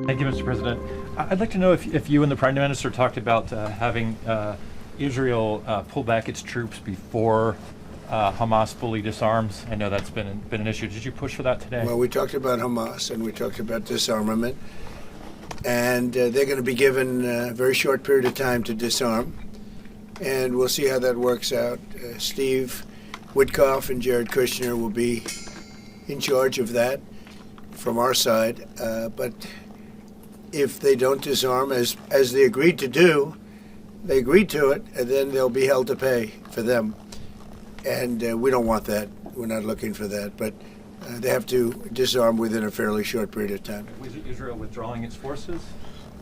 Thank you, Mr. President. I'd like to know if you and the Prime Minister talked about having Israel pull back its troops before Hamas fully disarms. I know that's been an issue. Did you push for that today? Well, we talked about Hamas and we talked about disarmament. And they're going to be given a very short period of time to disarm. And we'll see how that works out. Steve Witkoff and Jared Kushner will be in charge of that from our side. But if they don't disarm, as they agreed to do, they agreed to it, and then they'll be held to pay for them. And we don't want that. We're not looking for that. But they have to disarm within a fairly short period of time. Was Israel withdrawing its forces?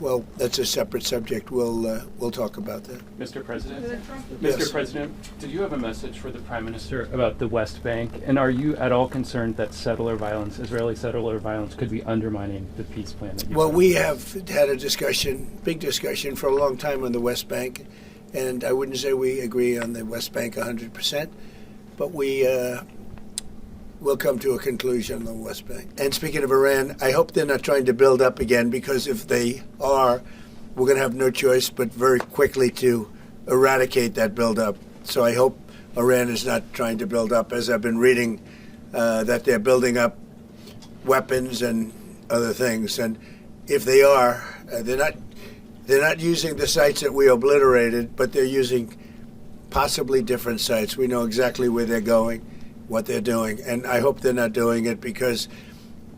Well, that's a separate subject. We'll talk about that. Mr. President, Yes. Mr. President, do you have a message for the Prime Minister about the West Bank? And are you at all concerned that settler violence, Israeli settler violence, could be undermining the peace plan? Well, we have had a discussion, big discussion, for a long time on the West Bank, and I wouldn't say we agree on the West Bank 100%, but we will come to a conclusion on the West Bank. And speaking of Iran, I hope they're not trying to build up again, because if they are, we're going to have no choice but very quickly to eradicate that buildup. So I hope Iran is not trying to build up, as I've been reading that they're building up weapons and other things. And if they are, they're not using the sites that we obliterated, but they're using possibly different sites. We know exactly where they're going, what they're doing, and I hope they're not doing it, because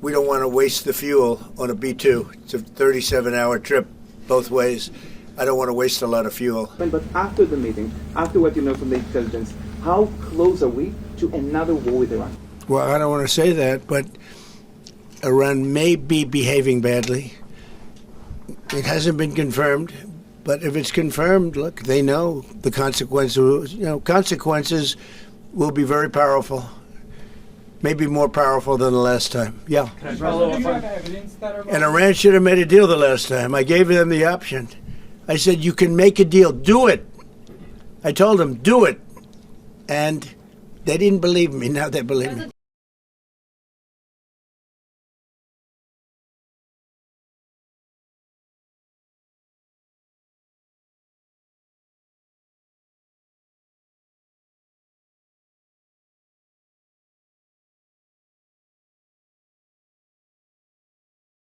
we don't want to waste the fuel on a B-2. It's a 37-hour trip both ways. I don't want to waste a lot of fuel. But after the meeting, after what you know from the intelligence, how close are we to another war with Iran? Well, I don't want to say that, but Iran may be behaving badly. It hasn't been confirmed, but if it's confirmed, look, they know the consequences. Consequences will be very powerful, maybe more powerful than the last time. Yeah. Can I follow up on And Iran should have made a deal the last time. I gave them the option. I said, you can make a deal. Do it. I told them, do it. And they didn't believe me. Now they believe me.